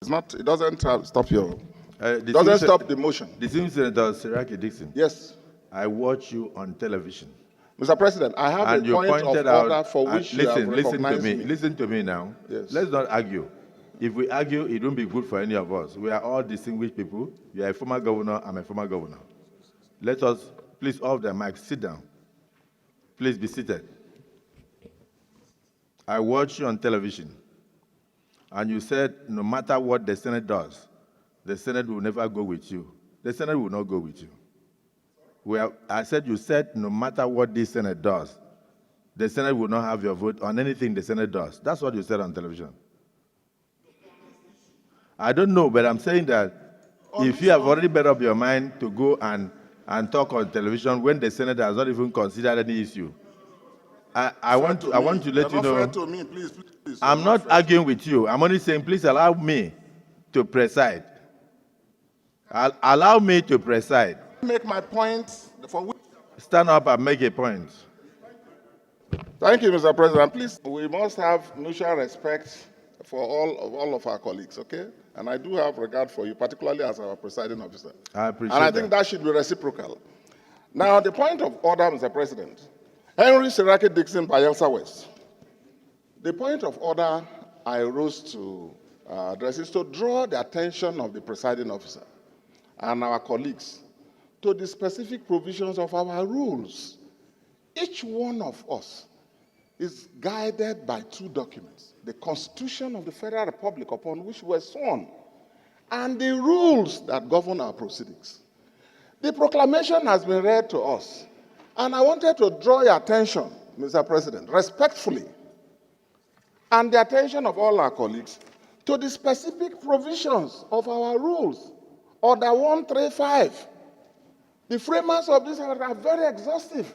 not. It doesn't stop your. Doesn't stop the motion. Distinguished Senator Seriake Dixon. Yes. I watch you on television. Mr. President, I have and a point of order for which you have recognized me. Listen to me now. Yes. Let's not argue. If we argue, it won't be good for any of us. We are all distinguished people. You are a former governor, I'm a former governor. Let us, please, off the mic, sit down. Please be seated. I watched you on television, and you said no matter what the Senate does, the Senate will never go with you. The Senate will not go with you. You said no matter what this Senate does, the Senate will not have your vote on anything the Senate does. That's what you said on television. I don't know, but I'm saying that if you have already made up your mind to go and talk on television when the Senate has not even considered any issue, I want to let you know. To me, please. I'm not arguing with you. I'm only saying, please allow me to preside. Allow me to preside. Make my point. Stand up and make a point. Thank you, Mr. President. Please, we must have mutual respect for all of our colleagues, okay? And I do have regard for you, particularly as our presiding officer. I appreciate And I think that should be reciprocal. Now, the point of order, Mr. President, Henry Seriake Dixon, Bayelsa West. The point of order I rose to address is to draw the attention of the presiding officer and our colleagues to the specific provisions of our rules. Each one of us is guided by two documents: the Constitution of the Federal Republic, upon which we were sworn, and the rules that govern our proceedings. The proclamation has been read to us, and I wanted to draw your attention, Mr. President, respectfully, and the attention of all our colleagues, to the specific provisions of our rules. Order 135. The framers of this are very exhaustive.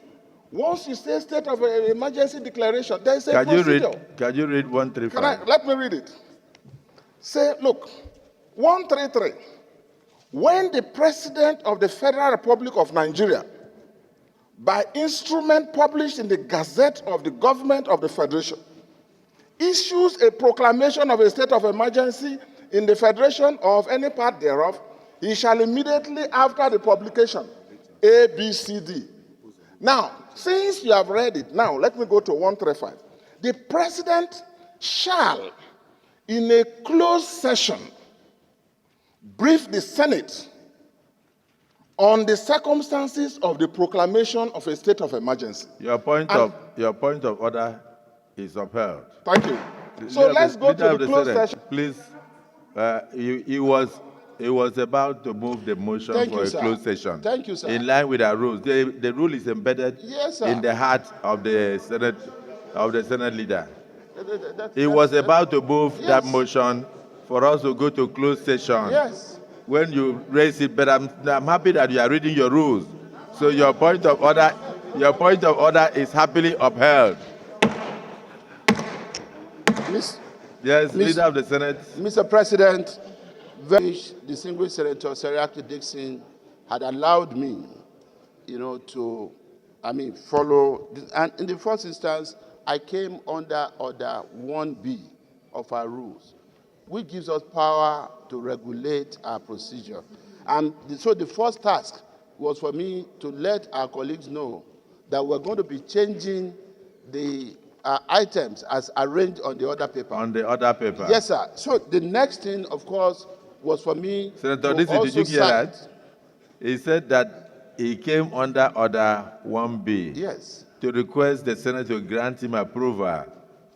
Once you say state of emergency declaration, there is a procedure. Can you read 135? Let me read it. Say, look, 133. When the President of the Federal Republic of Nigeria, by instrument published in the Gazette of the Government of the Federation, issues a proclamation of a state of emergency in the Federation or of any part thereof, he shall immediately after the publication, A, B, C, D. Now, since you have read it, now let me go to 135. The President shall, in a closed session, brief the Senate on the circumstances of the proclamation of a state of emergency. Your point of order is upheld. Thank you. So let's go to the closed session. Please, he was about to move the motion for a closed session. Thank you, sir. In line with our rules. The rule is embedded in the heart of the Senate leader. He was about to move that motion for us to go to closed session. Yes. When you raise it, but I'm happy that you are reading your rules. So your point of order is happily upheld. Leader of the Senate. Mr. President, very distinguished Senator Seriake Dixon had allowed me, to follow. And in the first instance, I came under Order 1B of our rules, which gives us power to regulate our procedure. And so the first task was for me to let our colleagues know that we're going to be changing the items as arranged on the order paper. On the order paper. Yes, sir. So the next thing, of course, was for me Senator, to also did you hear that? He said that he came under Order 1B. Yes. To request the Senate to grant him approval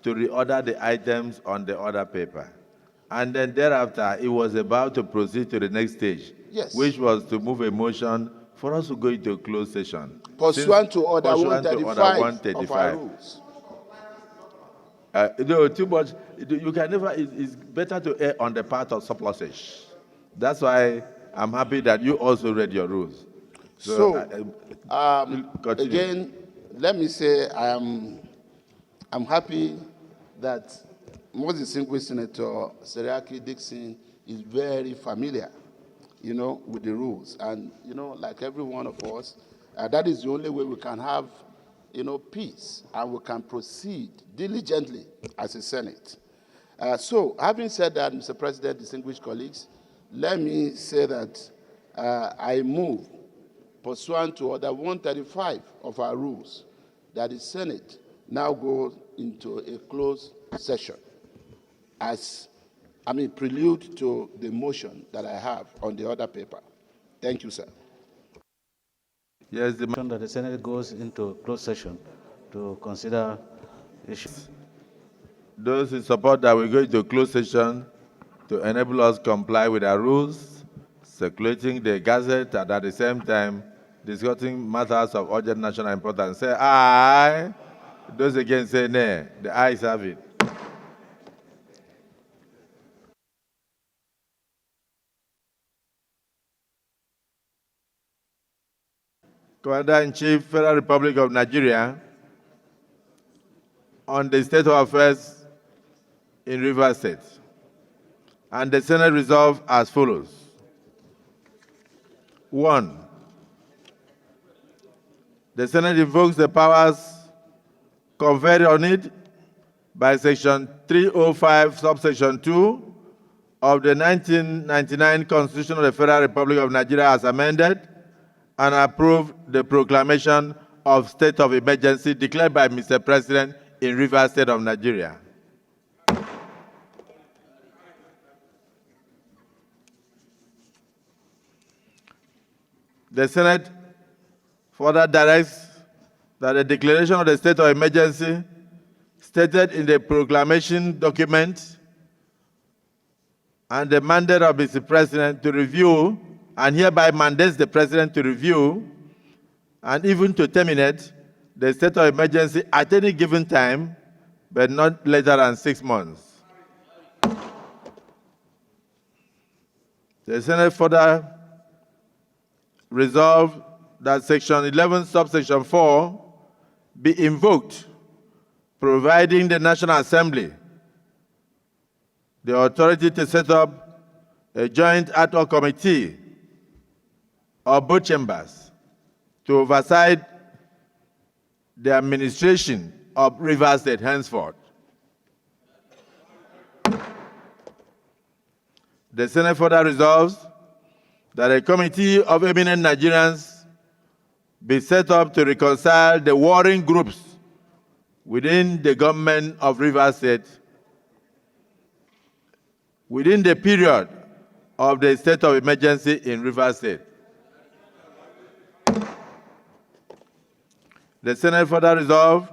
to reorder the items on the order paper. And then thereafter, he was about to proceed to the next stage, which was to move a motion for us to go into a closed session. Pursuant to Order 135 of our rules. Too much. You can never. It's better to err on the part of surplusage. That's why I'm happy that you also read your rules. Again, let me say I'm happy that most distinguished Senator Seriake Dixon is very familiar, with the rules, and like every one of us, that is the only way we can have peace, and we can proceed diligently as a Senate. So, having said that, Mr. President, distinguished colleagues, let me say that I move, pursuant to Order 135 of our rules, that the Senate now goes into a closed session as, prelude to the motion that I have on the other paper. Thank you, sir. Yes, that the Senate goes into closed session to consider issues. those in support that we go into closed session to enable us comply with our rules, circulating the Gazette, and at the same time discussing matters of urgent national importance. Say aye. Those against say nay. The ayes have it. Commander-in-Chief, Federal Republic of Nigeria, on the state of affairs in Rivers State. And the Senate resolved as follows. 1. The Senate invokes the powers conferred on it by Section 305, subsection 2 of the 1999 Constitution of the Federal Republic of Nigeria as amended, and approve the proclamation of state of emergency declared by Mr. President in Rivers State of Nigeria. The Senate further directs that the declaration of the state of emergency stated in the proclamation document and the mandate of Mr. President to review, and hereby mandates the President to review and even to terminate the state of emergency at any given time, but not later than 6 months. The Senate further resolved that Section 11, subsection 4 be invoked, providing the National Assembly the authority to set up a joint ad hoc committee of both chambers to oversight the administration of Rivers State henceforth. The Senate further resolves that a committee of eminent Nigerians be set up to reconcile the warring groups within the government of Rivers State within the period of the state of emergency in Rivers State. The Senate further resolved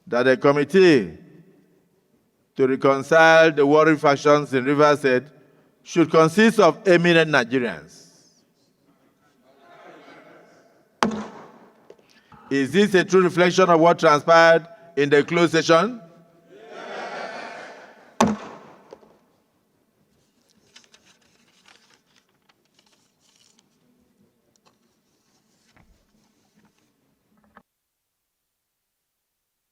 that a committee to reconcile the warring factions in Rivers State should consist of eminent Nigerians. Is this a true reflection of what transpired in the closed session?